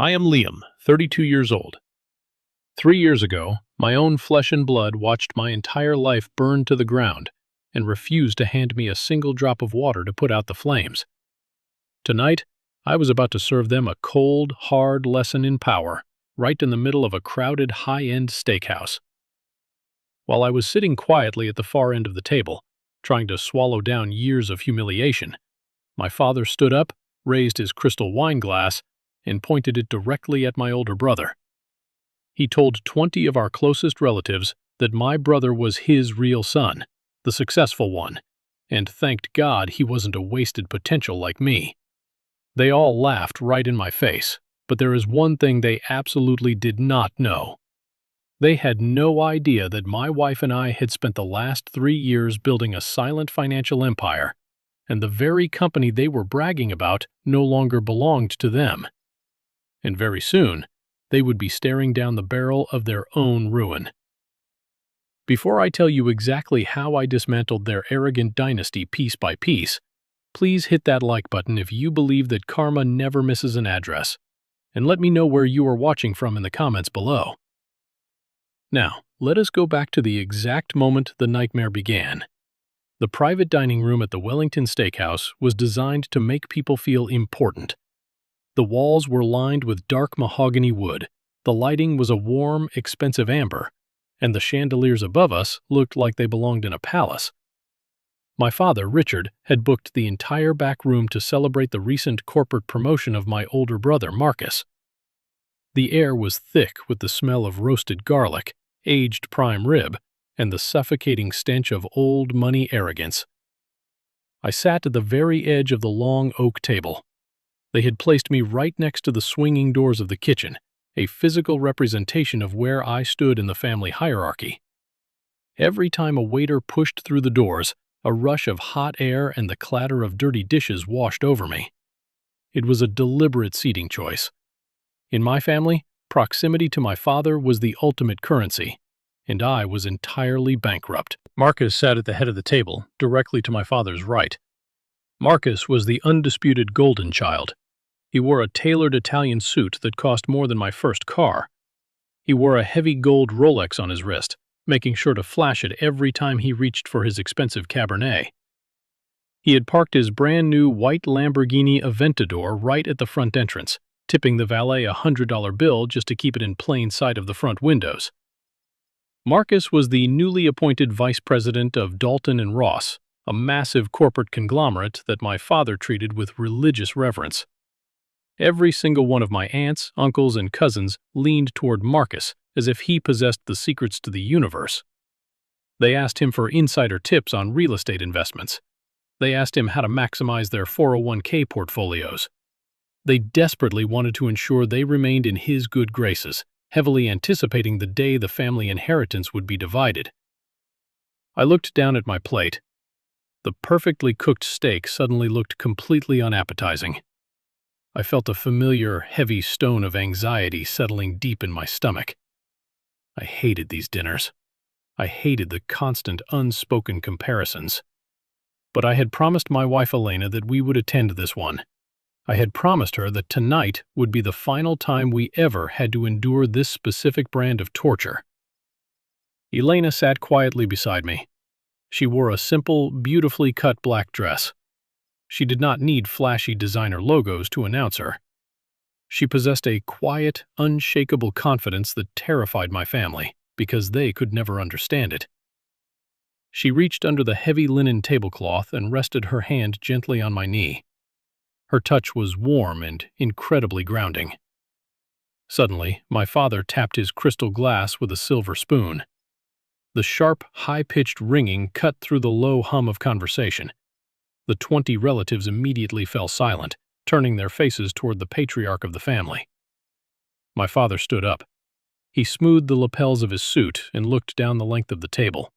I am Liam, 32 years old. 3 years ago, my own flesh and blood watched my entire life burn to the ground and refused to hand me a single drop of water to put out the flames. Tonight, I was about to serve them a cold, hard lesson in power, right in the middle of a crowded, high-end steakhouse. While I was sitting quietly at the far end of the table, trying to swallow down years of humiliation, my father stood up, raised his crystal wine glass, and pointed it directly at my older brother. He told 20 of our closest relatives that my brother was his real son, the successful one, and thanked God he wasn't a wasted potential like me. They all laughed right in my face, but there is one thing they absolutely did not know. They had no idea that my wife and I had spent the last 3 years building a silent financial empire, and the very company they were bragging about no longer belonged to them. And very soon, they would be staring down the barrel of their own ruin. Before I tell you exactly how I dismantled their arrogant dynasty piece by piece, please hit that like button if you believe that karma never misses an address, and let me know where you are watching from in the comments below. Now, let us go back to the exact moment the nightmare began. The private dining room at the Wellington Steakhouse was designed to make people feel important. The walls were lined with dark mahogany wood, the lighting was a warm, expensive amber, and the chandeliers above us looked like they belonged in a palace. My father, Richard, had booked the entire back room to celebrate the recent corporate promotion of my older brother, Marcus. The air was thick with the smell of roasted garlic, aged prime rib, and the suffocating stench of old money arrogance. I sat at the very edge of the long oak table. They had placed me right next to the swinging doors of the kitchen, a physical representation of where I stood in the family hierarchy. Every time a waiter pushed through the doors, a rush of hot air and the clatter of dirty dishes washed over me. It was a deliberate seating choice. In my family, proximity to my father was the ultimate currency, and I was entirely bankrupt. Marcus sat at the head of the table, directly to my father's right. Marcus was the undisputed golden child. He wore a tailored Italian suit that cost more than my first car. He wore a heavy gold Rolex on his wrist, making sure to flash it every time he reached for his expensive Cabernet. He had parked his brand-new white Lamborghini Aventador right at the front entrance, tipping the valet a $100 bill just to keep it in plain sight of the front windows. Marcus was the newly appointed vice president of Dalton and Ross, a massive corporate conglomerate that my father treated with religious reverence. Every single one of my aunts, uncles, and cousins leaned toward Marcus as if he possessed the secrets to the universe. They asked him for insider tips on real estate investments. They asked him how to maximize their 401k portfolios. They desperately wanted to ensure they remained in his good graces, heavily anticipating the day the family inheritance would be divided. I looked down at my plate. The perfectly cooked steak suddenly looked completely unappetizing. I felt a familiar, heavy stone of anxiety settling deep in my stomach. I hated these dinners. I hated the constant, unspoken comparisons. But I had promised my wife Elena that we would attend this one. I had promised her that tonight would be the final time we ever had to endure this specific brand of torture. Elena sat quietly beside me. She wore a simple, beautifully cut black dress. She did not need flashy designer logos to announce her. She possessed a quiet, unshakable confidence that terrified my family, because they could never understand it. She reached under the heavy linen tablecloth and rested her hand gently on my knee. Her touch was warm and incredibly grounding. Suddenly, my father tapped his crystal glass with a silver spoon. The sharp, high-pitched ringing cut through the low hum of conversation. The 20 relatives immediately fell silent, turning their faces toward the patriarch of the family. My father stood up. He smoothed the lapels of his suit and looked down the length of the table.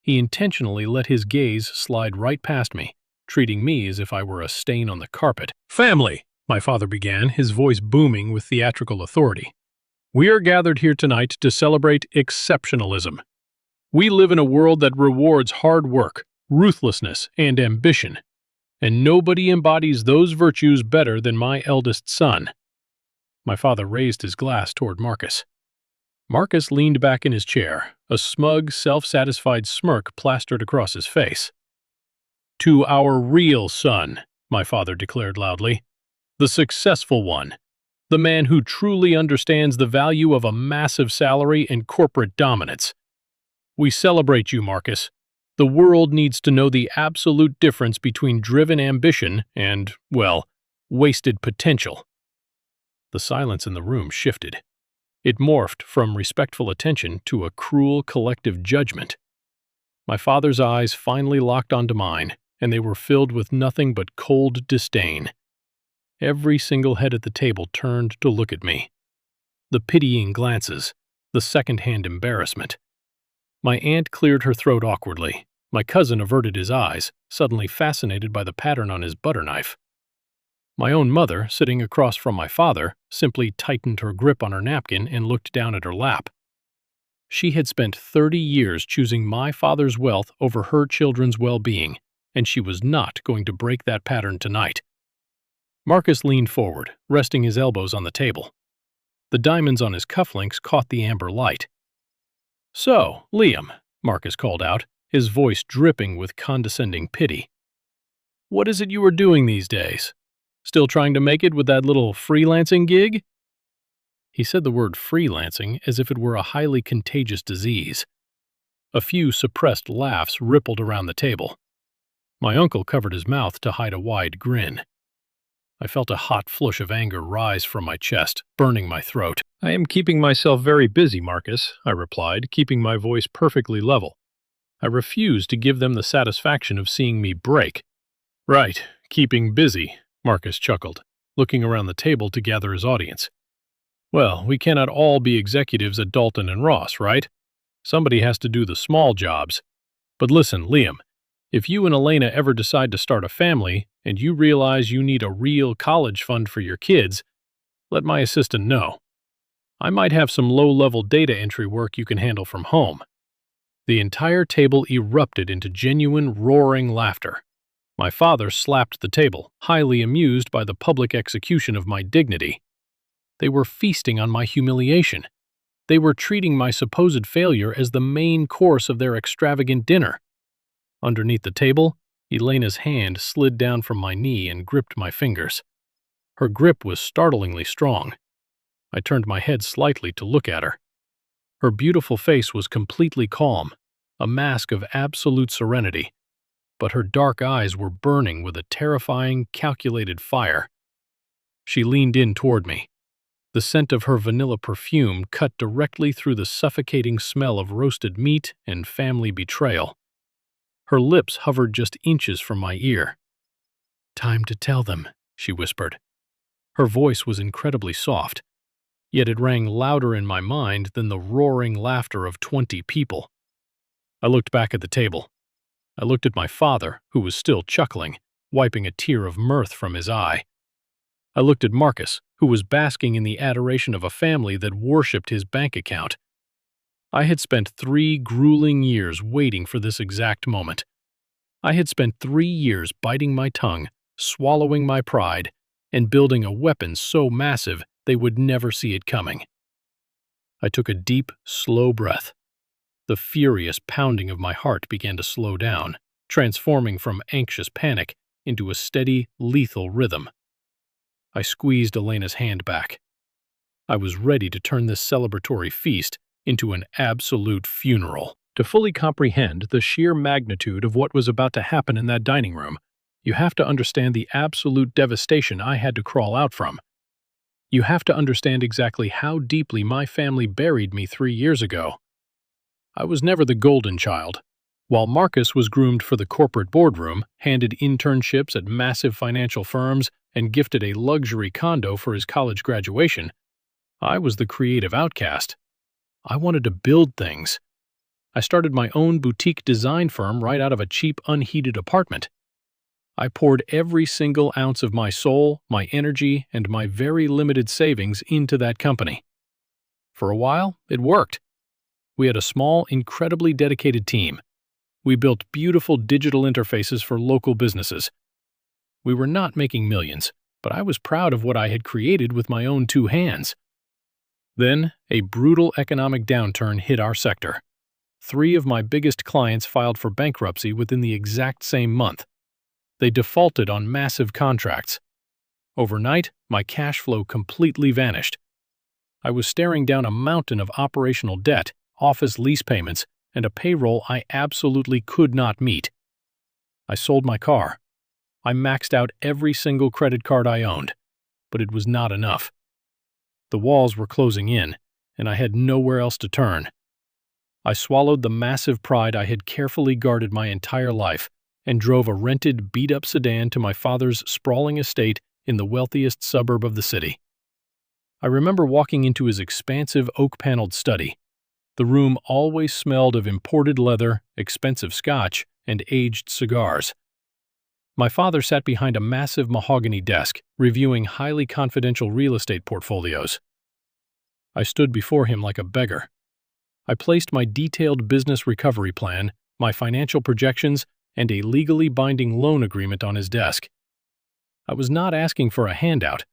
He intentionally let his gaze slide right past me, treating me as if I were a stain on the carpet. "Family," my father began, his voice booming with theatrical authority. "We are gathered here tonight to celebrate exceptionalism. We live in a world that rewards hard work, ruthlessness, and ambition, and nobody embodies those virtues better than my eldest son. My father raised his glass toward Marcus. Marcus leaned back in his chair, a smug, self-satisfied smirk plastered across his face. "To our real son," my father declared loudly. "The successful one. The man who truly understands the value of a massive salary and corporate dominance. We celebrate you, Marcus. The world needs to know the absolute difference between driven ambition and, well, wasted potential." The silence in the room shifted. It morphed from respectful attention to a cruel collective judgment. My father's eyes finally locked onto mine, and they were filled with nothing but cold disdain. Every single head at the table turned to look at me. The pitying glances, the second-hand embarrassment. My aunt cleared her throat awkwardly. My cousin averted his eyes, suddenly fascinated by the pattern on his butter knife. My own mother, sitting across from my father, simply tightened her grip on her napkin and looked down at her lap. She had spent 30 years choosing my father's wealth over her children's well-being, and she was not going to break that pattern tonight. Marcus leaned forward, resting his elbows on the table. The diamonds on his cufflinks caught the amber light. "So, Liam," Marcus called out, his voice dripping with condescending pity. "What is it you are doing these days? Still trying to make it with that little freelancing gig?" He said the word freelancing as if it were a highly contagious disease. A few suppressed laughs rippled around the table. My uncle covered his mouth to hide a wide grin. I felt a hot flush of anger rise from my chest, burning my throat. "I am keeping myself very busy, Marcus," I replied, keeping my voice perfectly level. I refused to give them the satisfaction of seeing me break. "Right, keeping busy," Marcus chuckled, looking around the table to gather his audience. "Well, we cannot all be executives at Dalton and Ross, right? Somebody has to do the small jobs. But listen, Liam, if you and Elena ever decide to start a family and you realize you need a real college fund for your kids, let my assistant know. I might have some low-level data entry work you can handle from home." The entire table erupted into genuine, roaring laughter. My father slapped the table, highly amused by the public execution of my dignity. They were feasting on my humiliation. They were treating my supposed failure as the main course of their extravagant dinner. Underneath the table, Elena's hand slid down from my knee and gripped my fingers. Her grip was startlingly strong. I turned my head slightly to look at her. Her beautiful face was completely calm, a mask of absolute serenity, but her dark eyes were burning with a terrifying, calculated fire. She leaned in toward me. The scent of her vanilla perfume cut directly through the suffocating smell of roasted meat and family betrayal. Her lips hovered just inches from my ear. "Time to tell them," she whispered. Her voice was incredibly soft, yet it rang louder in my mind than the roaring laughter of 20 people. I looked back at the table. I looked at my father, who was still chuckling, wiping a tear of mirth from his eye. I looked at Marcus, who was basking in the adoration of a family that worshipped his bank account. I had spent 3 grueling years waiting for this exact moment. I had spent 3 years biting my tongue, swallowing my pride, and building a weapon so massive they would never see it coming. I took a deep, slow breath. The furious pounding of my heart began to slow down, transforming from anxious panic into a steady, lethal rhythm. I squeezed Elena's hand back. I was ready to turn this celebratory feast into an absolute funeral. To fully comprehend the sheer magnitude of what was about to happen in that dining room, you have to understand the absolute devastation I had to crawl out from. You have to understand exactly how deeply my family buried me 3 years ago. I was never the golden child. While Marcus was groomed for the corporate boardroom, handed internships at massive financial firms, and gifted a luxury condo for his college graduation, I was the creative outcast. I wanted to build things. I started my own boutique design firm right out of a cheap, unheated apartment. I poured every single ounce of my soul, my energy, and my very limited savings into that company. For a while, it worked. We had a small, incredibly dedicated team. We built beautiful digital interfaces for local businesses. We were not making millions, but I was proud of what I had created with my own two hands. Then, a brutal economic downturn hit our sector. 3 of my biggest clients filed for bankruptcy within the exact same month. They defaulted on massive contracts. Overnight, my cash flow completely vanished. I was staring down a mountain of operational debt, office lease payments, and a payroll I absolutely could not meet. I sold my car. I maxed out every single credit card I owned, but it was not enough. The walls were closing in, and I had nowhere else to turn. I swallowed the massive pride I had carefully guarded my entire life and drove a rented, beat-up sedan to my father's sprawling estate in the wealthiest suburb of the city. I remember walking into his expansive oak-paneled study. The room always smelled of imported leather, expensive scotch, and aged cigars. My father sat behind a massive mahogany desk, reviewing highly confidential real estate portfolios. I stood before him like a beggar. I placed my detailed business recovery plan, my financial projections, and a legally binding loan agreement on his desk. I was not asking for a handout.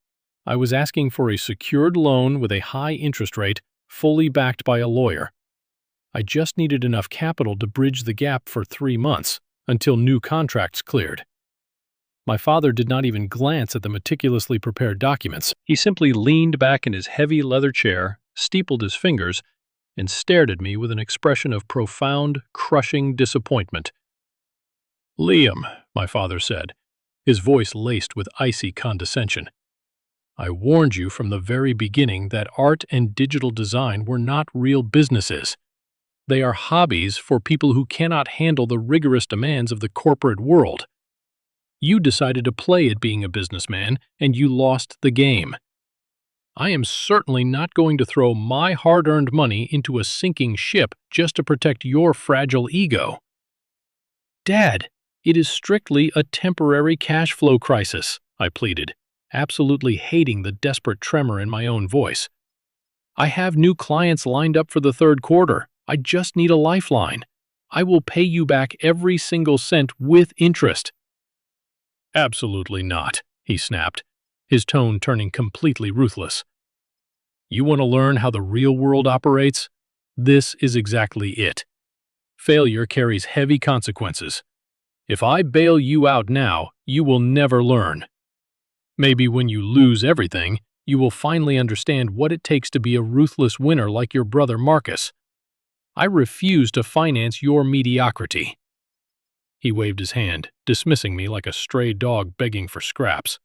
I was asking for a secured loan with a high interest rate, fully backed by a lawyer. I just needed enough capital to bridge the gap for 3 months, until new contracts cleared. My father did not even glance at the meticulously prepared documents. He simply leaned back in his heavy leather chair, steepled his fingers, and stared at me with an expression of profound, crushing disappointment. "Liam," my father said, his voice laced with icy condescension, "I warned you from the very beginning that art and digital design were not real businesses. They are hobbies for people who cannot handle the rigorous demands of the corporate world. You decided to play at being a businessman, and you lost the game. I am certainly not going to throw my hard-earned money into a sinking ship just to protect your fragile ego." "Dad, it is strictly a temporary cash flow crisis," I pleaded, absolutely hating the desperate tremor in my own voice. "I have new clients lined up for the 3rd quarter. I just need a lifeline. I will pay you back every single cent with interest." "Absolutely not," he snapped, his tone turning completely ruthless. "You want to learn how the real world operates? This is exactly it. Failure carries heavy consequences. If I bail you out now, you will never learn. Maybe when you lose everything, you will finally understand what it takes to be a ruthless winner like your brother Marcus. I refuse to finance your mediocrity." He waved his hand, dismissing me like a stray dog begging for scraps.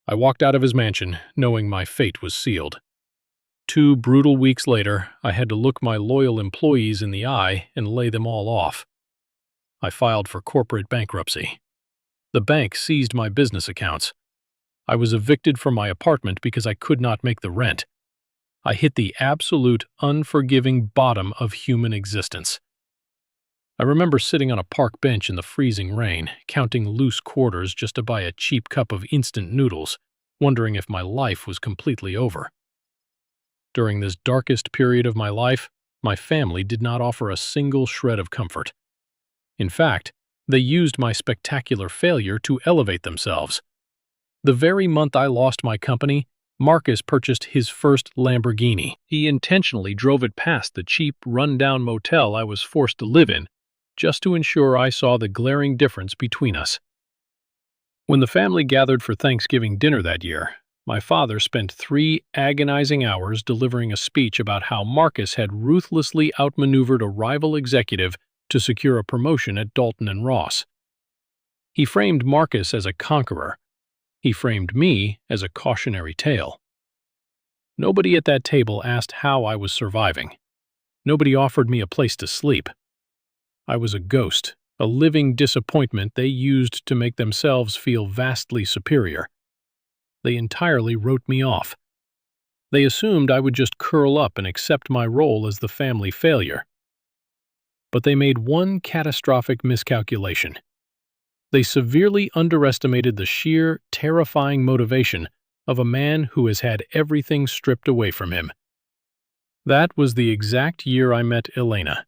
I walked out of his mansion, knowing my fate was sealed. 2 brutal weeks later, I had to look my loyal employees in the eye and lay them all off. I filed for corporate bankruptcy. The bank seized my business accounts. I was evicted from my apartment because I could not make the rent. I hit the absolute, unforgiving bottom of human existence. I remember sitting on a park bench in the freezing rain, counting loose quarters just to buy a cheap cup of instant noodles, wondering if my life was completely over. During this darkest period of my life, my family did not offer a single shred of comfort. In fact, they used my spectacular failure to elevate themselves. The very month I lost my company, Marcus purchased his first Lamborghini. He intentionally drove it past the cheap, run-down motel I was forced to live in, just to ensure I saw the glaring difference between us. When the family gathered for Thanksgiving dinner that year, my father spent 3 agonizing hours delivering a speech about how Marcus had ruthlessly outmaneuvered a rival executive to secure a promotion at Dalton and Ross. He framed Marcus as a conqueror. He framed me as a cautionary tale. Nobody at that table asked how I was surviving. Nobody offered me a place to sleep. I was a ghost, a living disappointment they used to make themselves feel vastly superior. They entirely wrote me off. They assumed I would just curl up and accept my role as the family failure. But they made one catastrophic miscalculation. They severely underestimated the sheer, terrifying motivation of a man who has had everything stripped away from him. That was the exact year I met Elena.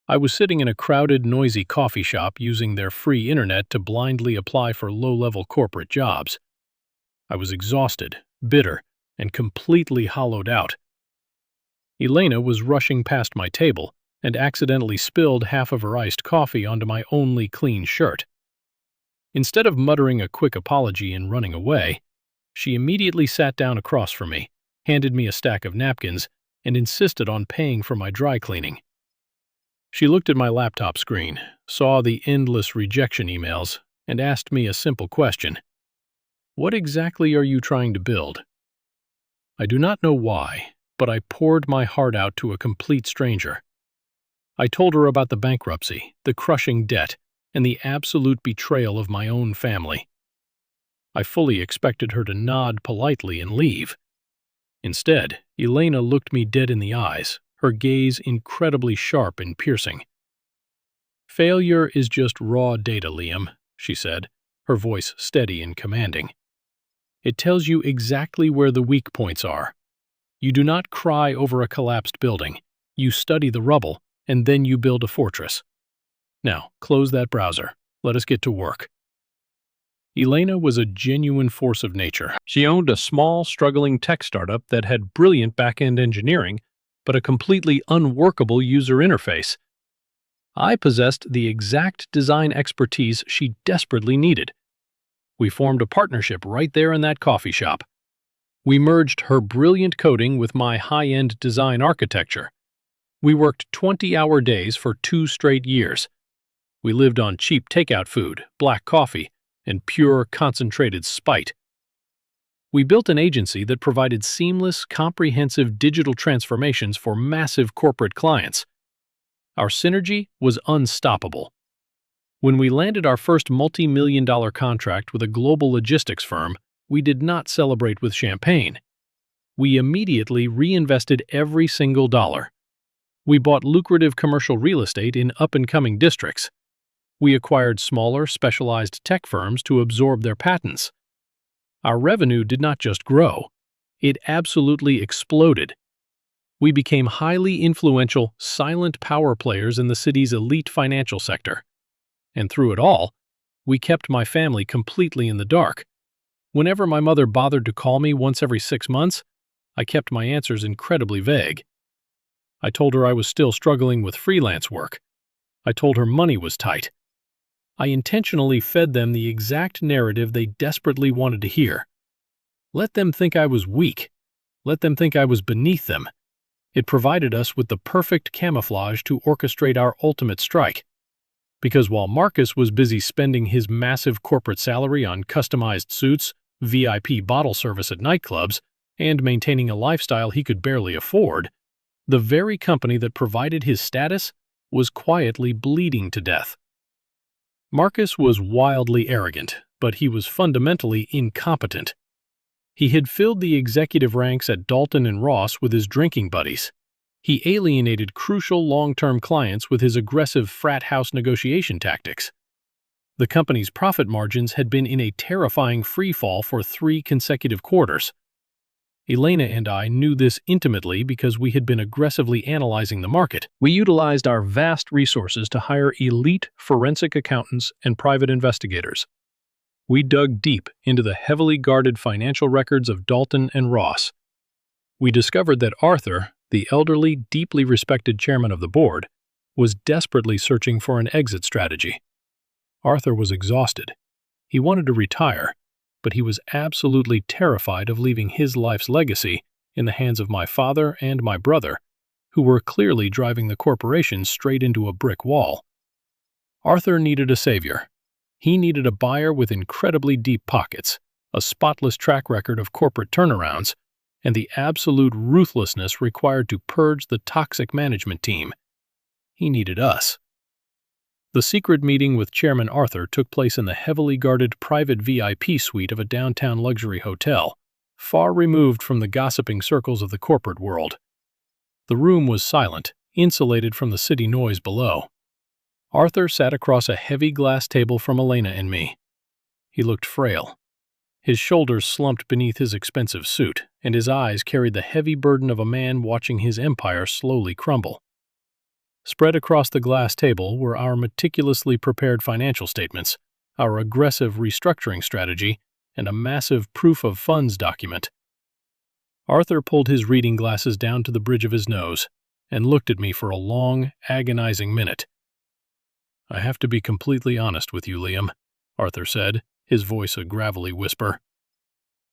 I was sitting in a crowded, noisy coffee shop using their free internet to blindly apply for low-level corporate jobs. I was exhausted, bitter, and completely hollowed out. Elena was rushing past my table and accidentally spilled half of her iced coffee onto my only clean shirt. Instead of muttering a quick apology and running away, she immediately sat down across from me, handed me a stack of napkins, and insisted on paying for my dry cleaning. She looked at my laptop screen, saw the endless rejection emails, and asked me a simple question. "What exactly are you trying to build?" I do not know why, but I poured my heart out to a complete stranger. I told her about the bankruptcy, the crushing debt, and the absolute betrayal of my own family. I fully expected her to nod politely and leave. Instead, Elena looked me dead in the eyes, her gaze incredibly sharp and piercing. "Failure is just raw data, Liam," she said, her voice steady and commanding. "It tells you exactly where the weak points are. You do not cry over a collapsed building. You study the rubble, and then you build a fortress. Now, close that browser. Let us get to work." Elena was a genuine force of nature. She owned a small, struggling tech startup that had brilliant back-end engineering, but a completely unworkable user interface. I possessed the exact design expertise she desperately needed. We formed a partnership right there in that coffee shop. We merged her brilliant coding with my high-end design architecture. We worked 20-hour days for 2 straight years. We lived on cheap takeout food, black coffee, and pure, concentrated spite. We built an agency that provided seamless, comprehensive digital transformations for massive corporate clients. Our synergy was unstoppable. When we landed our first multi-million-dollar contract with a global logistics firm, we did not celebrate with champagne. We immediately reinvested every single dollar. We bought lucrative commercial real estate in up-and-coming districts. We acquired smaller, specialized tech firms to absorb their patents. Our revenue did not just grow, it absolutely exploded. We became highly influential, silent power players in the city's elite financial sector. And through it all, we kept my family completely in the dark. Whenever my mother bothered to call me once every 6 months, I kept my answers incredibly vague. I told her I was still struggling with freelance work. I told her money was tight. I intentionally fed them the exact narrative they desperately wanted to hear. Let them think I was weak. Let them think I was beneath them. It provided us with the perfect camouflage to orchestrate our ultimate strike. Because while Marcus was busy spending his massive corporate salary on customized suits, VIP bottle service at nightclubs, and maintaining a lifestyle he could barely afford, the very company that provided his status was quietly bleeding to death. Marcus was wildly arrogant, but he was fundamentally incompetent. He had filled the executive ranks at Dalton and Ross with his drinking buddies. He alienated crucial long-term clients with his aggressive frat house negotiation tactics. The company's profit margins had been in a terrifying freefall for 3 consecutive quarters. Elena and I knew this intimately because we had been aggressively analyzing the market. We utilized our vast resources to hire elite forensic accountants and private investigators. We dug deep into the heavily guarded financial records of Dalton and Ross. We discovered that Arthur, the elderly, deeply respected chairman of the board, was desperately searching for an exit strategy. Arthur was exhausted. He wanted to retire, but he was absolutely terrified of leaving his life's legacy in the hands of my father and my brother, who were clearly driving the corporation straight into a brick wall. Arthur needed a savior. He needed a buyer with incredibly deep pockets, a spotless track record of corporate turnarounds, and the absolute ruthlessness required to purge the toxic management team. He needed us. The secret meeting with Chairman Arthur took place in the heavily guarded private VIP suite of a downtown luxury hotel, far removed from the gossiping circles of the corporate world. The room was silent, insulated from the city noise below. Arthur sat across a heavy glass table from Elena and me. He looked frail. His shoulders slumped beneath his expensive suit, and his eyes carried the heavy burden of a man watching his empire slowly crumble. Spread across the glass table were our meticulously prepared financial statements, our aggressive restructuring strategy, and a massive proof of funds document. Arthur pulled his reading glasses down to the bridge of his nose and looked at me for a long, agonizing minute. "I have to be completely honest with you, Liam," Arthur said, his voice a gravelly whisper.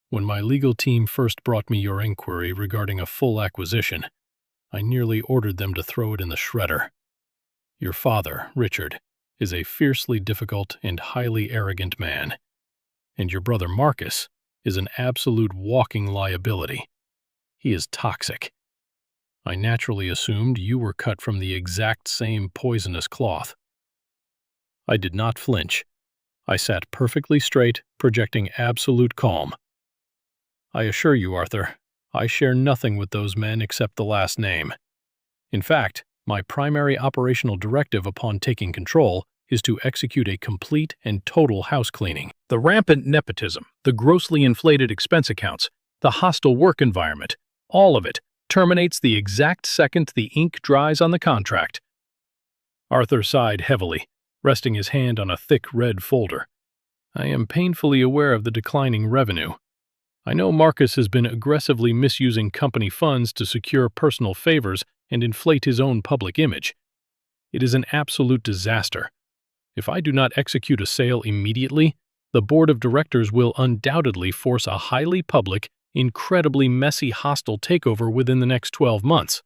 "When my legal team first brought me your inquiry regarding a full acquisition, I nearly ordered them to throw it in the shredder. Your father, Richard, is a fiercely difficult and highly arrogant man, and your brother Marcus is an absolute walking liability. He is toxic. I naturally assumed you were cut from the exact same poisonous cloth." I did not flinch. I sat perfectly straight, projecting absolute calm. "I assure you, Arthur, I share nothing with those men except the last name. In fact, my primary operational directive upon taking control is to execute a complete and total house cleaning. The rampant nepotism, the grossly inflated expense accounts, the hostile work environment, all of it terminates the exact second the ink dries on the contract." Arthur sighed heavily, resting his hand on a thick red folder. "I am painfully aware of the declining revenue. I know Marcus has been aggressively misusing company funds to secure personal favors and inflate his own public image. It is an absolute disaster. If I do not execute a sale immediately, the board of directors will undoubtedly force a highly public, incredibly messy hostile takeover within the next 12 months.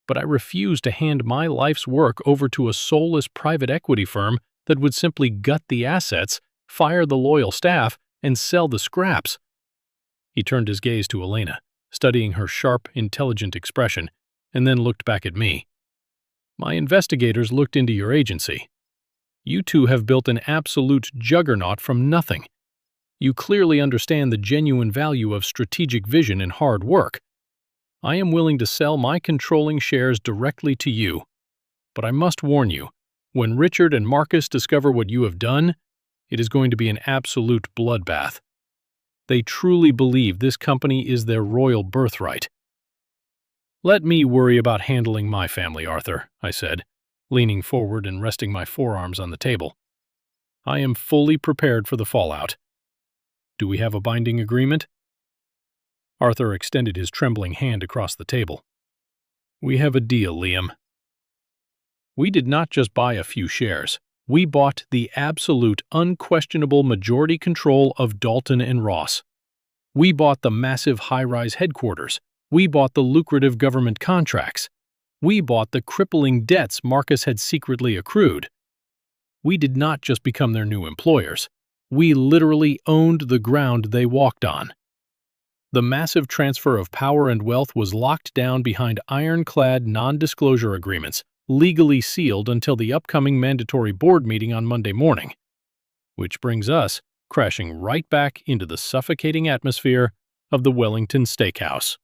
But I refuse to hand my life's work over to a soulless private equity firm that would simply gut the assets, fire the loyal staff, and sell the scraps." He turned his gaze to Elena, studying her sharp, intelligent expression, and then looked back at me. "My investigators looked into your agency. You two have built an absolute juggernaut from nothing. You clearly understand the genuine value of strategic vision and hard work. I am willing to sell my controlling shares directly to you. But I must warn you, when Richard and Marcus discover what you have done, it is going to be an absolute bloodbath. They truly believe this company is their royal birthright." "Let me worry about handling my family, Arthur," I said, leaning forward and resting my forearms on the table. "I am fully prepared for the fallout. Do we have a binding agreement?" Arthur extended his trembling hand across the table. "We have a deal, Liam. We did not just buy a few shares. We bought the absolute, unquestionable majority control of Dalton and Ross. We bought the massive high-rise headquarters. We bought the lucrative government contracts. We bought the crippling debts Marcus had secretly accrued. We did not just become their new employers. We literally owned the ground they walked on. The massive transfer of power and wealth was locked down behind ironclad non-disclosure agreements, legally sealed until the upcoming mandatory board meeting on Monday morning. Which brings us crashing right back into the suffocating atmosphere of the Wellington Steakhouse.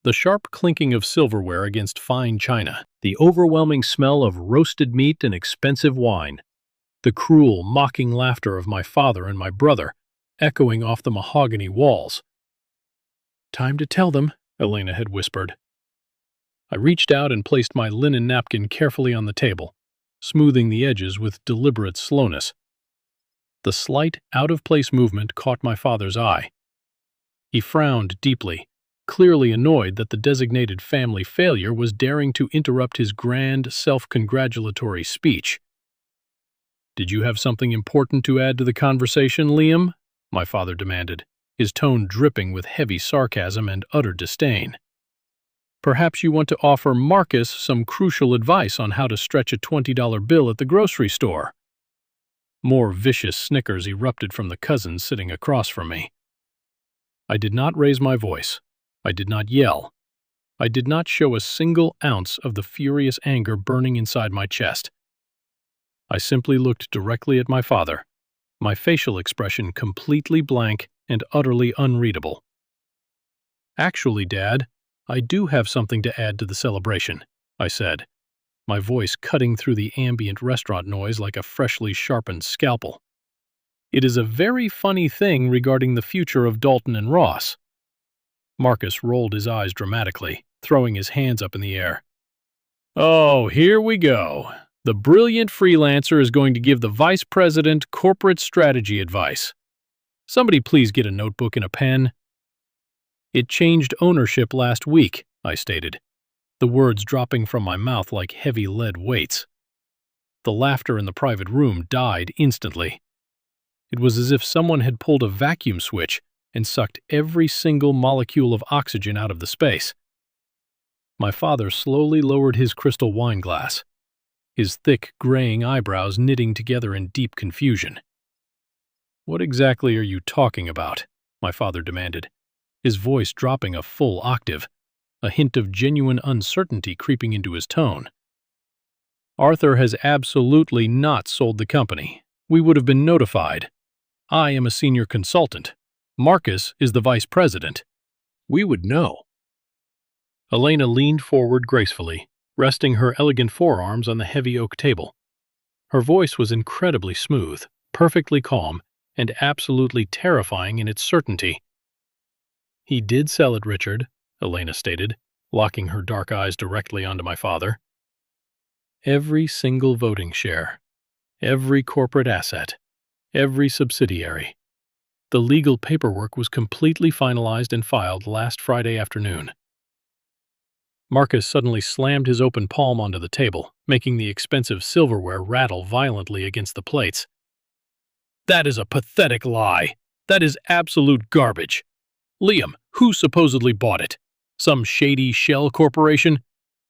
The sharp clinking of silverware against fine china, the overwhelming smell of roasted meat and expensive wine, the cruel, mocking laughter of my father and my brother, echoing off the mahogany walls. "Time to tell them," Elena had whispered. I reached out and placed my linen napkin carefully on the table, smoothing the edges with deliberate slowness. The slight, out-of-place movement caught my father's eye. He frowned deeply, clearly annoyed that the designated family failure was daring to interrupt his grand, self-congratulatory speech. "Did you have something important to add to the conversation, Liam?" my father demanded, his tone dripping with heavy sarcasm and utter disdain. "Perhaps you want to offer Marcus some crucial advice on how to stretch a $20 bill at the grocery store." More vicious snickers erupted from the cousins sitting across from me. I did not raise my voice. I did not yell. I did not show a single ounce of the furious anger burning inside my chest. I simply looked directly at my father, my facial expression completely blank and utterly unreadable. "Actually, Dad, I do have something to add to the celebration," I said, my voice cutting through the ambient restaurant noise like a freshly sharpened scalpel. "It is a very funny thing regarding the future of Dalton and Ross." Marcus rolled his eyes dramatically, throwing his hands up in the air. "Oh, here we go. The brilliant freelancer is going to give the vice president corporate strategy advice. Somebody please get a notebook and a pen. It changed ownership last week, I stated, the words dropping from my mouth like heavy lead weights. The laughter in the private room died instantly. It was as if someone had pulled a vacuum switch and sucked every single molecule of oxygen out of the space. My father slowly lowered his crystal wine glass, his thick, graying eyebrows knitting together in deep confusion. "What exactly are you talking about?" my father demanded, his voice dropping a full octave, a hint of genuine uncertainty creeping into his tone. "Arthur has absolutely not sold the company. We would have been notified. I am a senior consultant. Marcus is the vice president. We would know." Elena leaned forward gracefully, resting her elegant forearms on the heavy oak table. Her voice was incredibly smooth, perfectly calm, and absolutely terrifying in its certainty. "He did sell it, Richard," Elena stated, locking her dark eyes directly onto my father. "Every single voting share, every corporate asset, every subsidiary. The legal paperwork was completely finalized and filed last Friday afternoon." Marcus suddenly slammed his open palm onto the table, making the expensive silverware rattle violently against the plates. "That is a pathetic lie. That is absolute garbage. Liam, who supposedly bought it? Some shady shell corporation?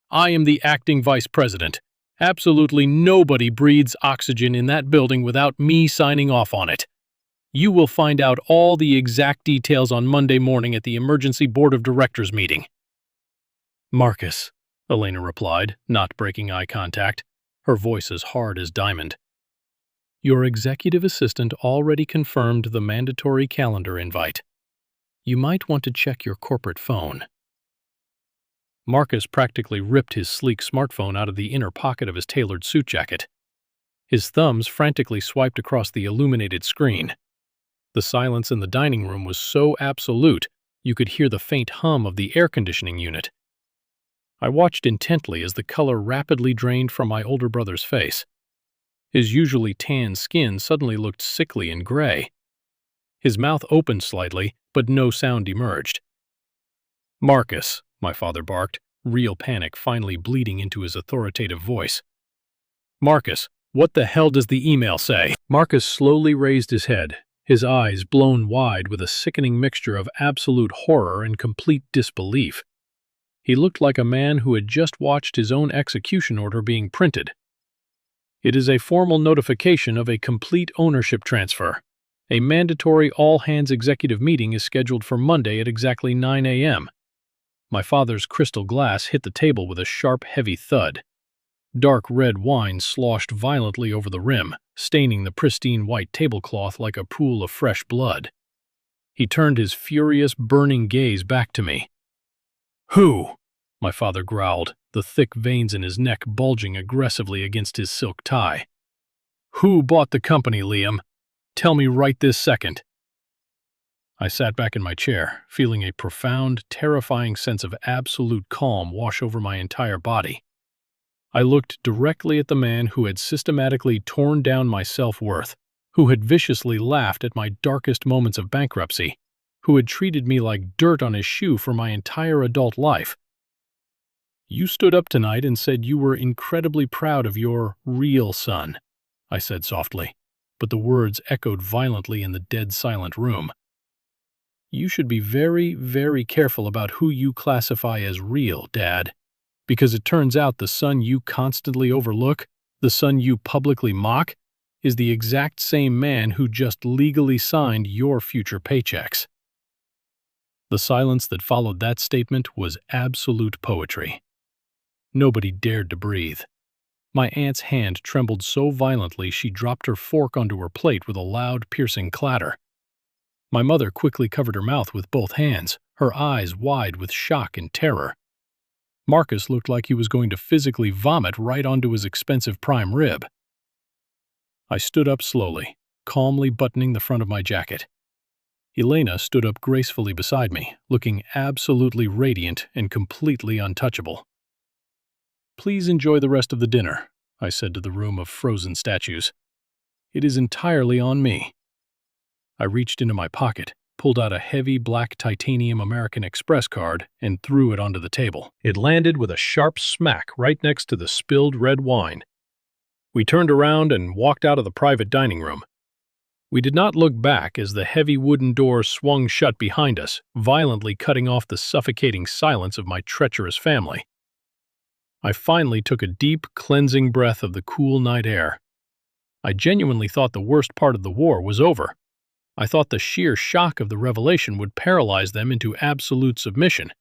I am the acting vice president. Absolutely nobody breathes oxygen in that building without me signing off on it. You will find out all the exact details on Monday morning at the emergency board of directors meeting." "Marcus," Elena replied, not breaking eye contact, her voice as hard as diamond. "Your executive assistant already confirmed the mandatory calendar invite. You might want to check your corporate phone." Marcus practically ripped his sleek smartphone out of the inner pocket of his tailored suit jacket. His thumbs frantically swiped across the illuminated screen. The silence in the dining room was so absolute, you could hear the faint hum of the air conditioning unit. I watched intently as the color rapidly drained from my older brother's face. His usually tan skin suddenly looked sickly and gray. His mouth opened slightly, but no sound emerged. "Marcus," my father barked, real panic finally bleeding into his authoritative voice. "Marcus, what the hell does the email say?" Marcus slowly raised his head, his eyes blown wide with a sickening mixture of absolute horror and complete disbelief. He looked like a man who had just watched his own execution order being printed. "It is a formal notification of a complete ownership transfer. A mandatory all-hands executive meeting is scheduled for Monday at exactly 9 a.m. My father's crystal glass hit the table with a sharp, heavy thud. Dark red wine sloshed violently over the rim, staining the pristine white tablecloth like a pool of fresh blood. He turned his furious, burning gaze back to me. "Who?" my father growled, the thick veins in his neck bulging aggressively against his silk tie. "Who bought the company, Liam? Tell me right this second." I sat back in my chair, feeling a profound, terrifying sense of absolute calm wash over my entire body. I looked directly at the man who had systematically torn down my self-worth, who had viciously laughed at my darkest moments of bankruptcy, who had treated me like dirt on his shoe for my entire adult life. "You stood up tonight and said you were incredibly proud of your real son," I said softly, but the words echoed violently in the dead silent room. "You should be very, very careful about who you classify as real, Dad, because it turns out the son you constantly overlook, the son you publicly mock, is the exact same man who just legally signed your future paychecks." The silence that followed that statement was absolute poetry. Nobody dared to breathe. My aunt's hand trembled so violently she dropped her fork onto her plate with a loud, piercing clatter. My mother quickly covered her mouth with both hands, her eyes wide with shock and terror. Marcus looked like he was going to physically vomit right onto his expensive prime rib. I stood up slowly, calmly buttoning the front of my jacket. Elena stood up gracefully beside me, looking absolutely radiant and completely untouchable. "Please enjoy the rest of the dinner," I said to the room of frozen statues. "It is entirely on me." I reached into my pocket, pulled out a heavy black titanium American Express card, and threw it onto the table. It landed with a sharp smack right next to the spilled red wine. We turned around and walked out of the private dining room. We did not look back as the heavy wooden door swung shut behind us, violently cutting off the suffocating silence of my treacherous family. I finally took a deep, cleansing breath of the cool night air. I genuinely thought the worst part of the war was over. I thought the sheer shock of the revelation would paralyze them into absolute submission.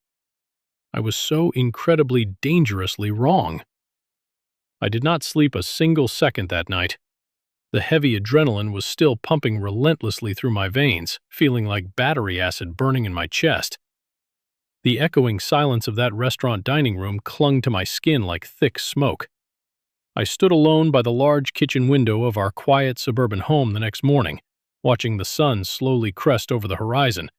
I was so incredibly dangerously wrong. I did not sleep a single second that night. The heavy adrenaline was still pumping relentlessly through my veins, feeling like battery acid burning in my chest. The echoing silence of that restaurant dining room clung to my skin like thick smoke. I stood alone by the large kitchen window of our quiet suburban home the next morning, watching the sun slowly crest over the horizon,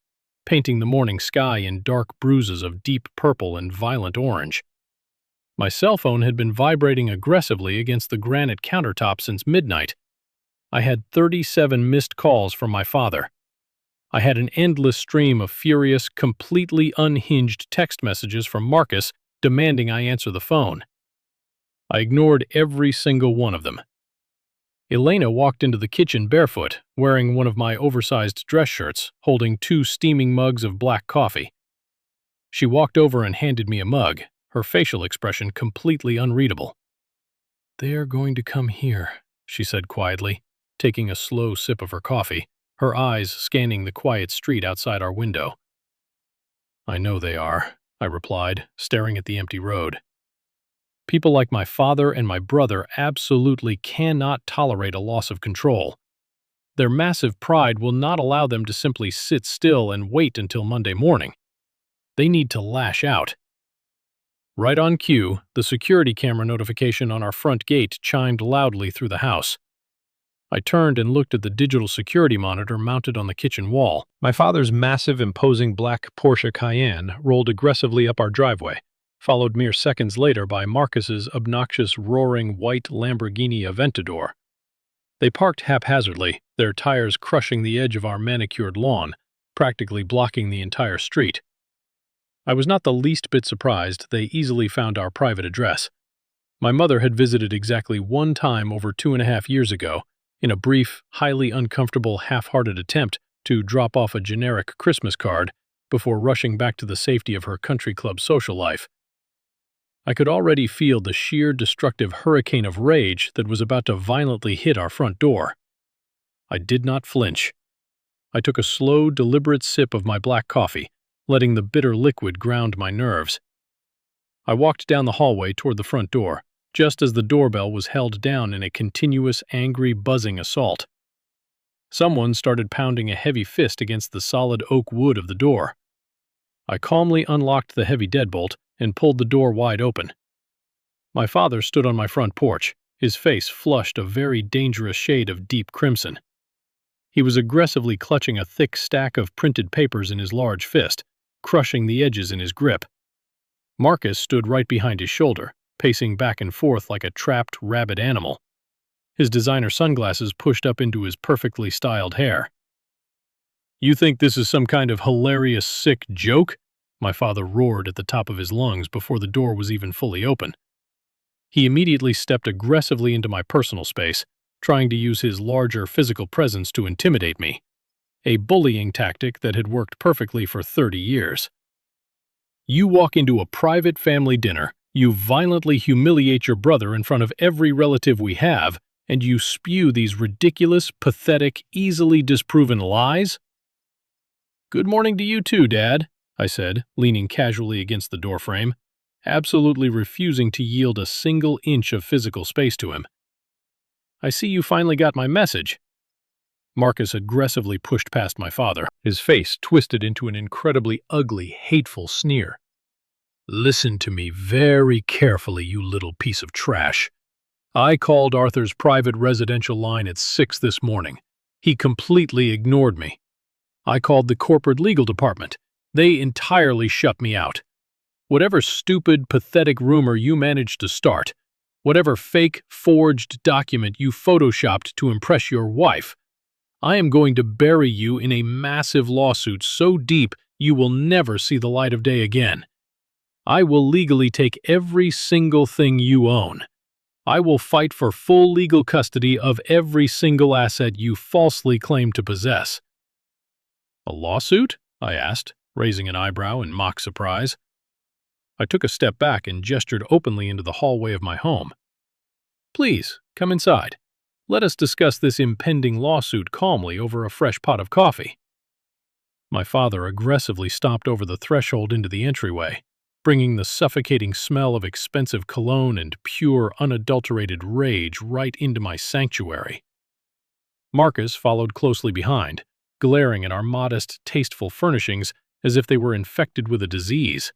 painting the morning sky in dark bruises of deep purple and violent orange. My cell phone had been vibrating aggressively against the granite countertop since midnight. I had 37 missed calls from my father. I had an endless stream of furious, completely unhinged text messages from Marcus demanding I answer the phone. I ignored every single one of them. Elena walked into the kitchen barefoot, wearing one of my oversized dress shirts, holding 2 steaming mugs of black coffee. She walked over and handed me a mug, her facial expression completely unreadable. "They are going to come here," she said quietly, taking a slow sip of her coffee, her eyes scanning the quiet street outside our window. "I know they are," I replied, staring at the empty road. People like my father and my brother absolutely cannot tolerate a loss of control. Their massive pride will not allow them to simply sit still and wait until Monday morning. They need to lash out. Right on cue, the security camera notification on our front gate chimed loudly through the house. I turned and looked at the digital security monitor mounted on the kitchen wall. My father's massive, imposing black Porsche Cayenne rolled aggressively up our driveway, followed mere seconds later by Marcus's obnoxious, roaring white Lamborghini Aventador. They parked haphazardly, their tires crushing the edge of our manicured lawn, practically blocking the entire street. I was not the least bit surprised they easily found our private address. My mother had visited exactly one time over 2.5 years ago, in a brief, highly uncomfortable, half-hearted attempt to drop off a generic Christmas card before rushing back to the safety of her country club social life. I could already feel the sheer destructive hurricane of rage that was about to violently hit our front door. I did not flinch. I took a slow, deliberate sip of my black coffee, letting the bitter liquid ground my nerves. I walked down the hallway toward the front door, just as the doorbell was held down in a continuous, angry, buzzing assault. Someone started pounding a heavy fist against the solid oak wood of the door. I calmly unlocked the heavy deadbolt and pulled the door wide open. My father stood on my front porch, his face flushed a very dangerous shade of deep crimson. He was aggressively clutching a thick stack of printed papers in his large fist, crushing the edges in his grip. Marcus stood right behind his shoulder, pacing back and forth like a trapped, rabid animal. His designer sunglasses pushed up into his perfectly styled hair. "You think this is some kind of hilarious, sick joke?" My father roared at the top of his lungs before the door was even fully open. He immediately stepped aggressively into my personal space, trying to use his larger physical presence to intimidate me, a bullying tactic that had worked perfectly for 30 years. "You walk into a private family dinner, you violently humiliate your brother in front of every relative we have, and you spew these ridiculous, pathetic, easily disproven lies?" "Good morning to you too, Dad," I said, leaning casually against the doorframe, absolutely refusing to yield a single inch of physical space to him. "I see you finally got my message." Marcus aggressively pushed past my father, his face twisted into an incredibly ugly, hateful sneer. "Listen to me very carefully, you little piece of trash. I called Arthur's private residential line at 6 this morning. He completely ignored me. I called the corporate legal department. They entirely shut me out. Whatever stupid, pathetic rumor you managed to start, whatever fake, forged document you photoshopped to impress your wife, I am going to bury you in a massive lawsuit so deep you will never see the light of day again. I will legally take every single thing you own. I will fight for full legal custody of every single asset you falsely claim to possess." "A lawsuit?" I asked, raising an eyebrow in mock surprise. I took a step back and gestured openly into the hallway of my home. "Please, come inside. Let us discuss this impending lawsuit calmly over a fresh pot of coffee." My father aggressively stomped over the threshold into the entryway, bringing the suffocating smell of expensive cologne and pure, unadulterated rage right into my sanctuary. Marcus followed closely behind, glaring at our modest, tasteful furnishings as if they were infected with a disease.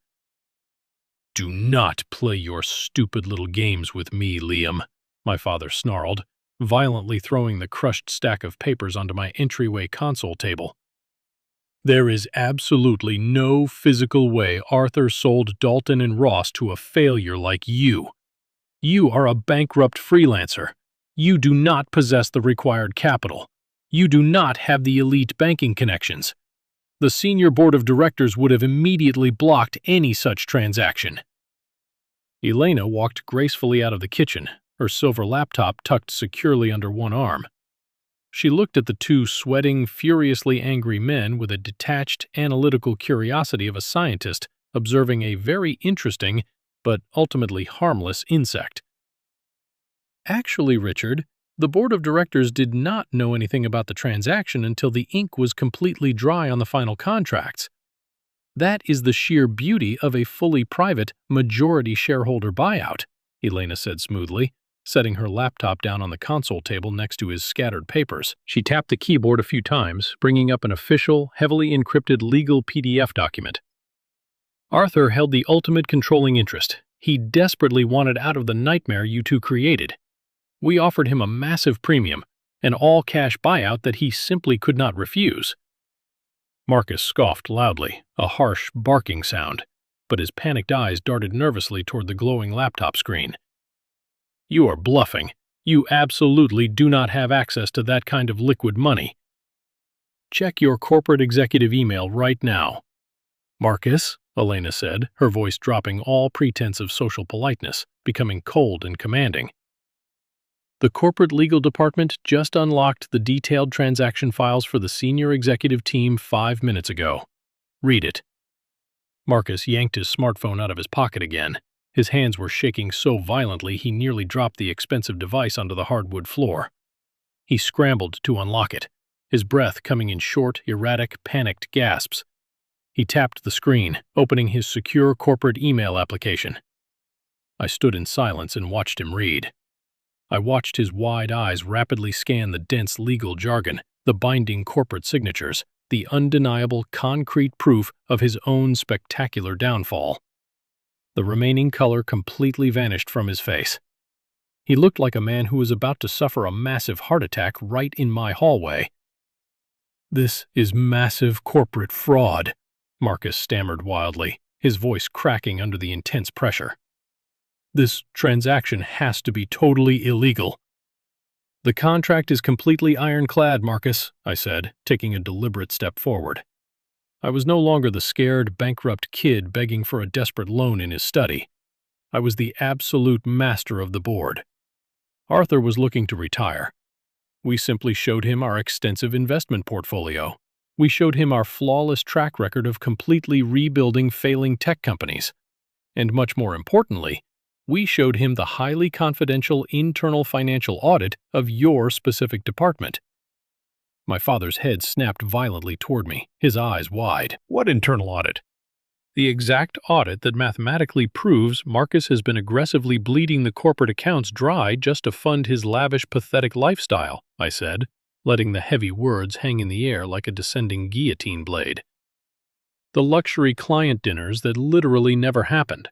"Do not play your stupid little games with me, Liam," my father snarled, violently throwing the crushed stack of papers onto my entryway console table. "There is absolutely no physical way Arthur sold Dalton and Ross to a failure like you. You are a bankrupt freelancer. You do not possess the required capital. You do not have the elite banking connections. The senior board of directors would have immediately blocked any such transaction." Elena walked gracefully out of the kitchen, her silver laptop tucked securely under one arm. She looked at the two sweating, furiously angry men with a detached, analytical curiosity of a scientist observing a very interesting, but ultimately harmless insect. "Actually, Richard, the board of directors did not know anything about the transaction until the ink was completely dry on the final contracts. That is the sheer beauty of a fully private, majority shareholder buyout," Elena said smoothly, setting her laptop down on the console table next to his scattered papers. She tapped the keyboard a few times, bringing up an official, heavily encrypted legal PDF document. "Arthur held the ultimate controlling interest. He desperately wanted out of the nightmare you two created. We offered him a massive premium, an all-cash buyout that he simply could not refuse." Marcus scoffed loudly, a harsh, barking sound, but his panicked eyes darted nervously toward the glowing laptop screen. "You are bluffing. You absolutely do not have access to that kind of liquid money. Check your corporate executive email right now." "Marcus," Elena said, her voice dropping all pretense of social politeness, becoming cold and commanding. "The corporate legal department just unlocked the detailed transaction files for the senior executive team 5 minutes ago. Read it." Marcus yanked his smartphone out of his pocket again. His hands were shaking so violently he nearly dropped the expensive device onto the hardwood floor. He scrambled to unlock it, his breath coming in short, erratic, panicked gasps. He tapped the screen, opening his secure corporate email application. I stood in silence and watched him read. I watched his wide eyes rapidly scan the dense legal jargon, the binding corporate signatures, the undeniable concrete proof of his own spectacular downfall. The remaining color completely vanished from his face. He looked like a man who was about to suffer a massive heart attack right in my hallway. "This is massive corporate fraud," Marcus stammered wildly, his voice cracking under the intense pressure. "This transaction has to be totally illegal." "The contract is completely ironclad, Marcus," I said, taking a deliberate step forward. I was no longer the scared, bankrupt kid begging for a desperate loan in his study. I was the absolute master of the board. Arthur was looking to retire. We simply showed him our extensive investment portfolio. We showed him our flawless track record of completely rebuilding failing tech companies. And much more importantly, we showed him the highly confidential internal financial audit of your specific department. My father's head snapped violently toward me, his eyes wide. "What internal audit?" "The exact audit that mathematically proves Marcus has been aggressively bleeding the corporate accounts dry just to fund his lavish, pathetic lifestyle," I said, letting the heavy words hang in the air like a descending guillotine blade. "The luxury client dinners that literally never happened.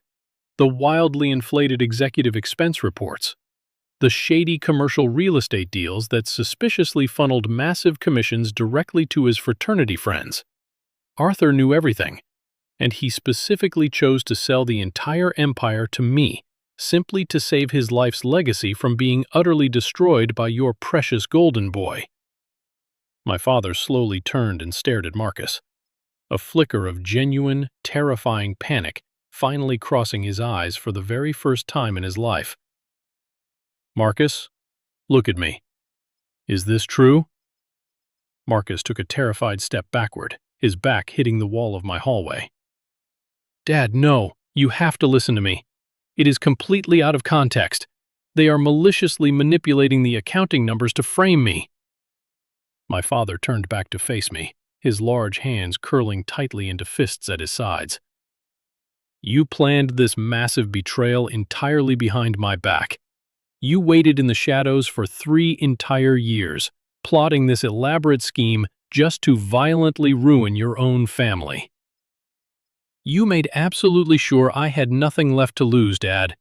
The wildly inflated executive expense reports. The shady commercial real estate deals that suspiciously funneled massive commissions directly to his fraternity friends. Arthur knew everything, and he specifically chose to sell the entire empire to me, simply to save his life's legacy from being utterly destroyed by your precious golden boy." My father slowly turned and stared at Marcus, a flicker of genuine, terrifying panic finally crossing his eyes for the very first time in his life. "Marcus, look at me. Is this true?" Marcus took a terrified step backward, his back hitting the wall of my hallway. "Dad, no. You have to listen to me. It is completely out of context. They are maliciously manipulating the accounting numbers to frame me." My father turned back to face me, his large hands curling tightly into fists at his sides. "You planned this massive betrayal entirely behind my back. You waited in the shadows for 3 entire years, plotting this elaborate scheme just to violently ruin your own family. You made absolutely sure I had nothing left to lose, Dad.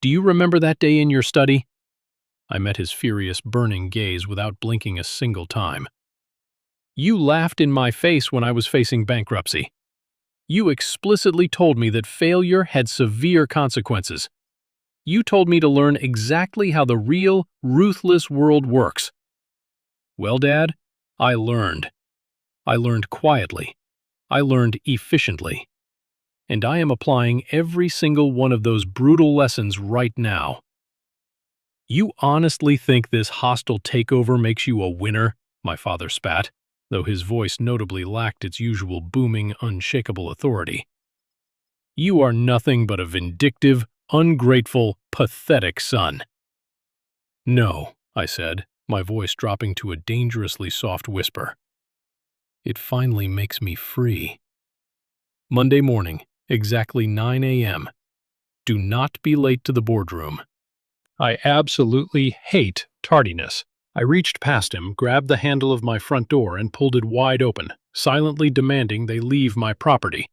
Do you remember that day in your study?" I met his furious, burning gaze without blinking a single time. "You laughed in my face when I was facing bankruptcy. You explicitly told me that failure had severe consequences. You told me to learn exactly how the real, ruthless world works. Well, Dad, I learned. I learned quietly. I learned efficiently. And I am applying every single one of those brutal lessons right now." "You honestly think this hostile takeover makes you a winner?" my father spat, though his voice notably lacked its usual booming, unshakable authority. "You are nothing but a vindictive, ungrateful, pathetic son." "No," I said, my voice dropping to a dangerously soft whisper. "It finally makes me free." Monday morning, exactly 9 a.m. Do not be late to the boardroom. I absolutely hate tardiness. I reached past him, grabbed the handle of my front door, and pulled it wide open, silently demanding they leave my property.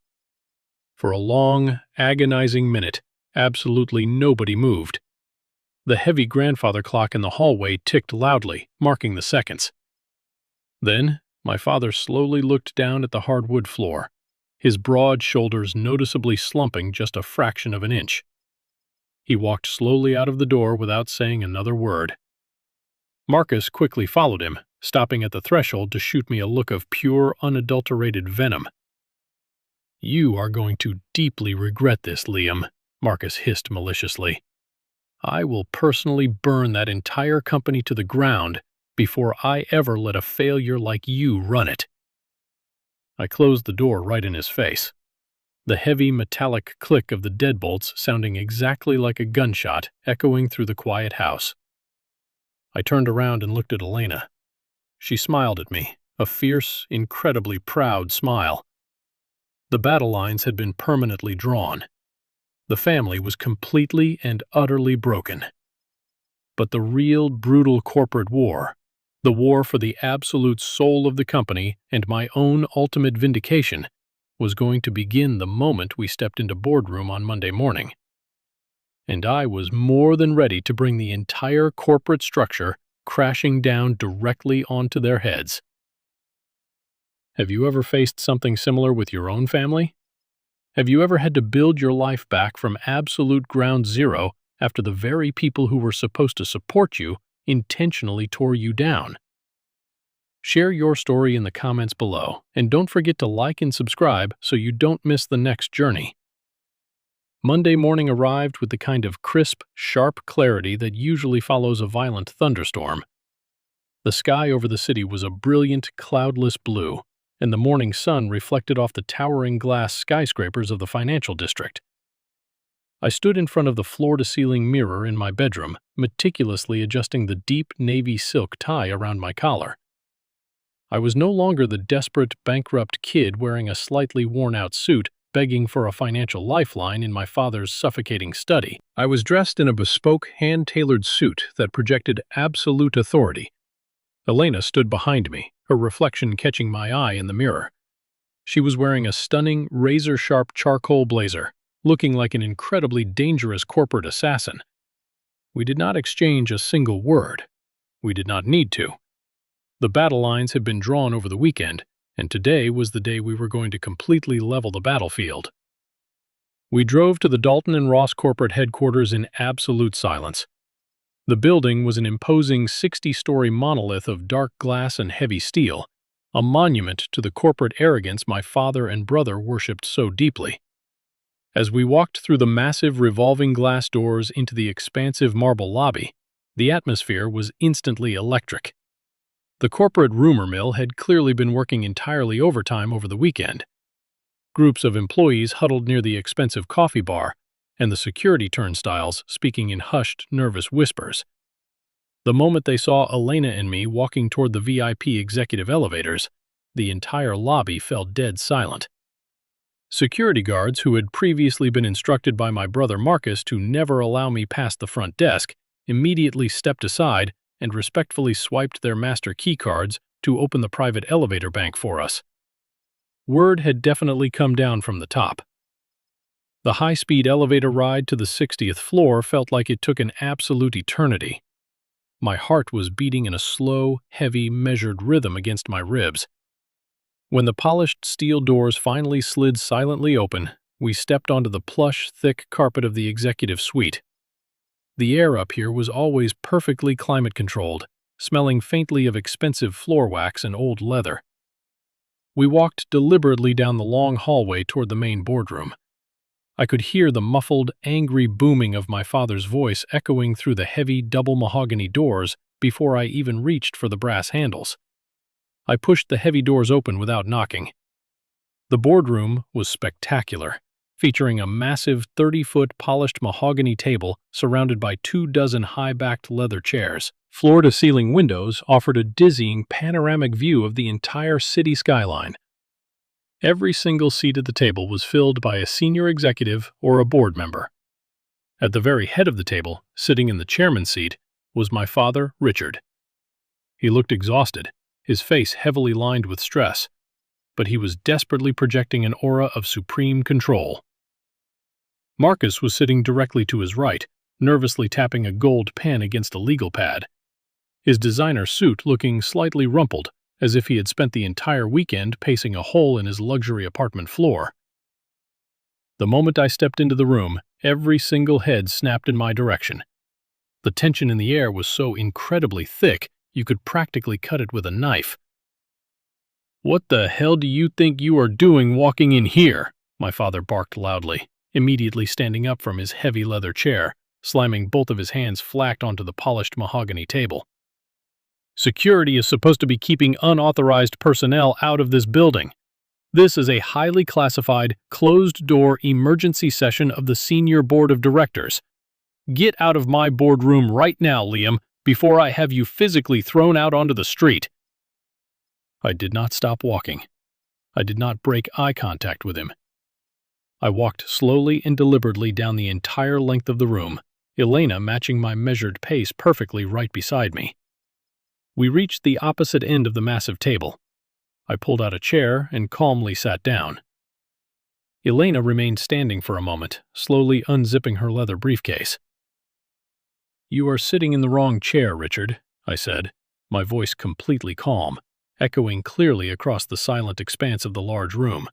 For a long, agonizing minute, absolutely nobody moved. The heavy grandfather clock in the hallway ticked loudly, marking the seconds. Then, my father slowly looked down at the hardwood floor, his broad shoulders noticeably slumping just a fraction of an inch. He walked slowly out of the door without saying another word. Marcus quickly followed him, stopping at the threshold to shoot me a look of pure, unadulterated venom. "You are going to deeply regret this, Liam," Marcus hissed maliciously. "I will personally burn that entire company to the ground before I ever let a failure like you run it." I closed the door right in his face, the heavy metallic click of the deadbolts sounding exactly like a gunshot echoing through the quiet house. I turned around and looked at Elena. She smiled at me, a fierce, incredibly proud smile. The battle lines had been permanently drawn. The family was completely and utterly broken. But the real brutal corporate war, the war for the absolute soul of the company and my own ultimate vindication, was going to begin the moment we stepped into boardroom on Monday morning. And I was more than ready to bring the entire corporate structure crashing down directly onto their heads. Have you ever faced something similar with your own family? Have you ever had to build your life back from absolute ground zero after the very people who were supposed to support you intentionally tore you down? Share your story in the comments below, and don't forget to like and subscribe so you don't miss the next journey. Monday morning arrived with the kind of crisp, sharp clarity that usually follows a violent thunderstorm. The sky over the city was a brilliant, cloudless blue, and the morning sun reflected off the towering glass skyscrapers of the financial district. I stood in front of the floor-to-ceiling mirror in my bedroom, meticulously adjusting the deep navy silk tie around my collar. I was no longer the desperate, bankrupt kid wearing a slightly worn-out suit, begging for a financial lifeline in my father's suffocating study. I was dressed in a bespoke, hand-tailored suit that projected absolute authority. Elena stood behind me, her reflection catching my eye in the mirror. She was wearing a stunning, razor-sharp charcoal blazer, looking like an incredibly dangerous corporate assassin. We did not exchange a single word. We did not need to. The battle lines had been drawn over the weekend, and today was the day we were going to completely level the battlefield. We drove to the Dalton and Ross corporate headquarters in absolute silence. The building was an imposing 60-story monolith of dark glass and heavy steel, a monument to the corporate arrogance my father and brother worshipped so deeply. As we walked through the massive revolving glass doors into the expansive marble lobby, the atmosphere was instantly electric. The corporate rumor mill had clearly been working entirely overtime over the weekend. Groups of employees huddled near the expensive coffee bar, and the security turnstiles speaking in hushed, nervous whispers. The moment they saw Elena and me walking toward the VIP executive elevators, the entire lobby fell dead silent. Security guards, who had previously been instructed by my brother Marcus to never allow me past the front desk, immediately stepped aside and respectfully swiped their master keycards to open the private elevator bank for us. Word had definitely come down from the top. The high-speed elevator ride to the 60th floor felt like it took an absolute eternity. My heart was beating in a slow, heavy, measured rhythm against my ribs. When the polished steel doors finally slid silently open, we stepped onto the plush, thick carpet of the executive suite. The air up here was always perfectly climate-controlled, smelling faintly of expensive floor wax and old leather. We walked deliberately down the long hallway toward the main boardroom. I could hear the muffled, angry booming of my father's voice echoing through the heavy double mahogany doors before I even reached for the brass handles. I pushed the heavy doors open without knocking. The boardroom was spectacular, featuring a massive 30-foot polished mahogany table surrounded by 24 high-backed leather chairs. Floor-to-ceiling windows offered a dizzying panoramic view of the entire city skyline. Every single seat at the table was filled by a senior executive or a board member. At the very head of the table, sitting in the chairman's seat, was my father, Richard. He looked exhausted, his face heavily lined with stress, but he was desperately projecting an aura of supreme control. Marcus was sitting directly to his right, nervously tapping a gold pen against a legal pad, his designer suit looking slightly rumpled, as if he had spent the entire weekend pacing a hole in his luxury apartment floor. The moment I stepped into the room, every single head snapped in my direction. The tension in the air was so incredibly thick, you could practically cut it with a knife. "What the hell do you think you are doing walking in here?" my father barked loudly, immediately standing up from his heavy leather chair, slamming both of his hands flat onto the polished mahogany table. "Security is supposed to be keeping unauthorized personnel out of this building. This is a highly classified, closed-door emergency session of the senior board of directors. Get out of my boardroom right now, Liam, before I have you physically thrown out onto the street." I did not stop walking. I did not break eye contact with him. I walked slowly and deliberately down the entire length of the room, Elena matching my measured pace perfectly right beside me. We reached the opposite end of the massive table. I pulled out a chair and calmly sat down. Elena remained standing for a moment, slowly unzipping her leather briefcase. "You are sitting in the wrong chair, Richard," I said, my voice completely calm, echoing clearly across the silent expanse of the large room.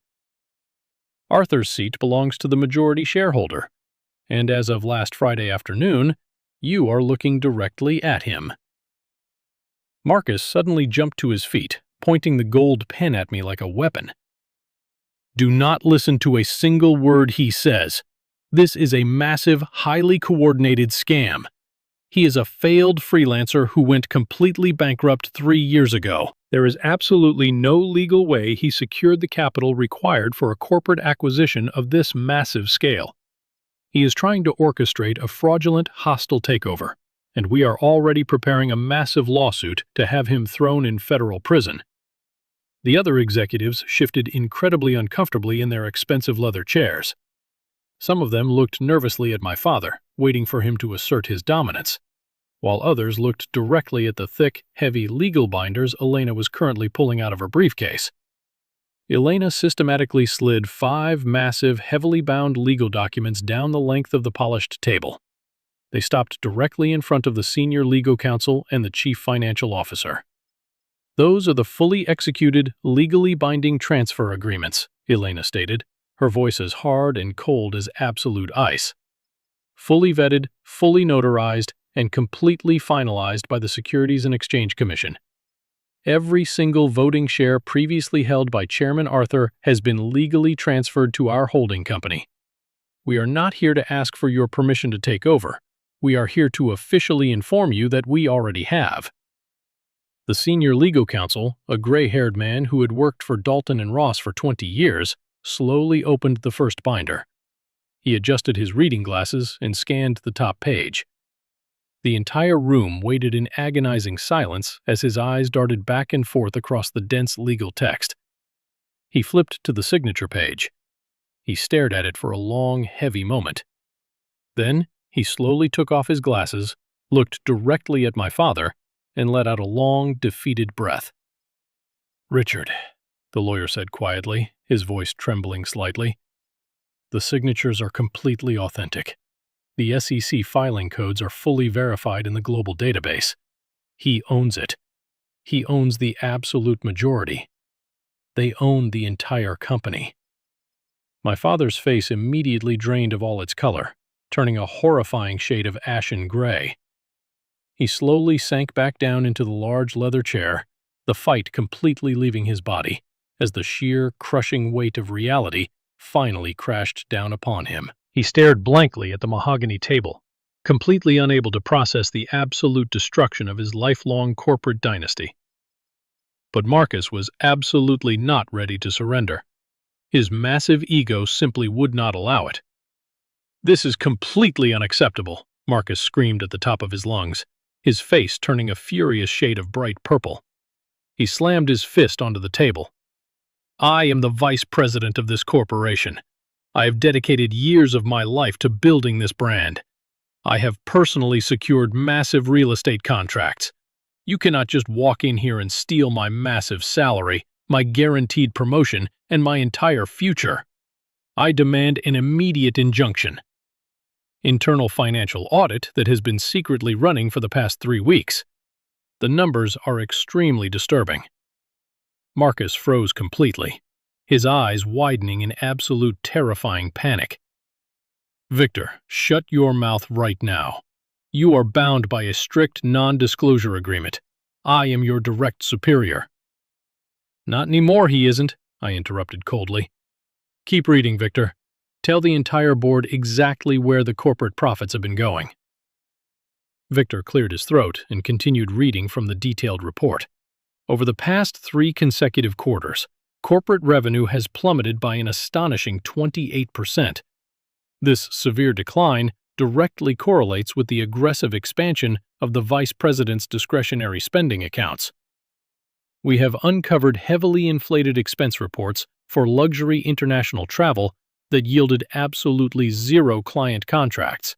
"Arthur's seat belongs to the majority shareholder, and as of last Friday afternoon, you are looking directly at him." Marcus suddenly jumped to his feet, pointing the gold pen at me like a weapon. "Do not listen to a single word he says. This is a massive, highly coordinated scam. He is a failed freelancer who went completely bankrupt 3 years ago. There is absolutely no legal way he secured the capital required for a corporate acquisition of this massive scale. He is trying to orchestrate a fraudulent, hostile takeover, and we are already preparing a massive lawsuit to have him thrown in federal prison." The other executives shifted incredibly uncomfortably in their expensive leather chairs. Some of them looked nervously at my father, waiting for him to assert his dominance, while others looked directly at the thick, heavy legal binders Elena was currently pulling out of her briefcase. Elena systematically slid 5 massive, heavily bound legal documents down the length of the polished table. They stopped directly in front of the senior legal counsel and the chief financial officer. "Those are the fully executed, legally binding transfer agreements," Elena stated, her voice as hard and cold as absolute ice. "Fully vetted, fully notarized, and completely finalized by the Securities and Exchange Commission. Every single voting share previously held by Chairman Arthur has been legally transferred to our holding company. We are not here to ask for your permission to take over. We are here to officially inform you that we already have. The senior legal counsel, a gray-haired man who had worked for Dalton and Ross for 20 years, slowly opened the first binder. He adjusted his reading glasses and scanned the top page. The entire room waited in agonizing silence as his eyes darted back and forth across the dense legal text. He flipped to the signature page. He stared at it for a long, heavy moment. Then, he slowly took off his glasses, looked directly at my father, and let out a long, defeated breath. "Richard," the lawyer said quietly, his voice trembling slightly, "the signatures are completely authentic. The SEC filing codes are fully verified in the global database. He owns it. He owns the absolute majority. They own the entire company." My father's face immediately drained of all its color, turning a horrifying shade of ashen gray. He slowly sank back down into the large leather chair, the fight completely leaving his body, as the sheer, crushing weight of reality finally crashed down upon him. He stared blankly at the mahogany table, completely unable to process the absolute destruction of his lifelong corporate dynasty. But Marcus was absolutely not ready to surrender. His massive ego simply would not allow it. "This is completely unacceptable," Marcus screamed at the top of his lungs, his face turning a furious shade of bright purple. He slammed his fist onto the table. "I am the vice president of this corporation. I have dedicated years of my life to building this brand. I have personally secured massive real estate contracts. You cannot just walk in here and steal my massive salary, my guaranteed promotion, and my entire future. I demand an immediate injunction. Internal financial audit that has been secretly running for the past 3 weeks. The numbers are extremely disturbing." Marcus froze completely, his eyes widening in absolute terrifying panic. "Victor, shut your mouth right now. You are bound by a strict non-disclosure agreement. I am your direct superior." "Not anymore, he isn't," I interrupted coldly. "Keep reading, Victor. Tell the entire board exactly where the corporate profits have been going." Victor cleared his throat and continued reading from the detailed report. Over the past 3 consecutive quarters, corporate revenue has plummeted by an astonishing 28%. This severe decline directly correlates with the aggressive expansion of the vice president's discretionary spending accounts. We have uncovered heavily inflated expense reports for luxury international travel that yielded absolutely 0 client contracts.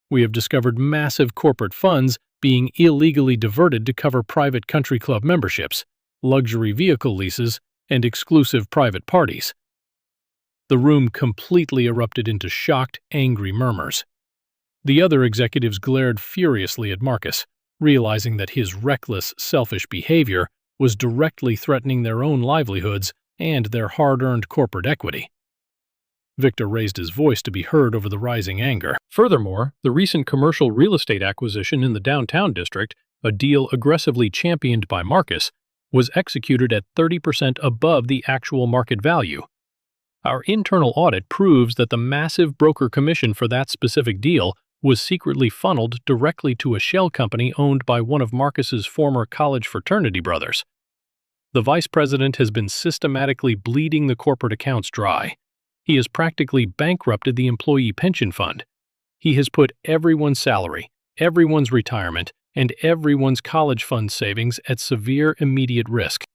We have discovered massive corporate funds being illegally diverted to cover private country club memberships, luxury vehicle leases, and exclusive private parties. The room completely erupted into shocked, angry murmurs. The other executives glared furiously at Marcus, realizing that his reckless, selfish behavior was directly threatening their own livelihoods and their hard-earned corporate equity. Victor raised his voice to be heard over the rising anger. Furthermore, the recent commercial real estate acquisition in the downtown district, a deal aggressively championed by Marcus, was executed at 30% above the actual market value. Our internal audit proves that the massive broker commission for that specific deal was secretly funneled directly to a shell company owned by one of Marcus's former college fraternity brothers. The vice president has been systematically bleeding the corporate accounts dry. He has practically bankrupted the employee pension fund. He has put everyone's salary, everyone's retirement, and everyone's college fund savings at severe immediate risk.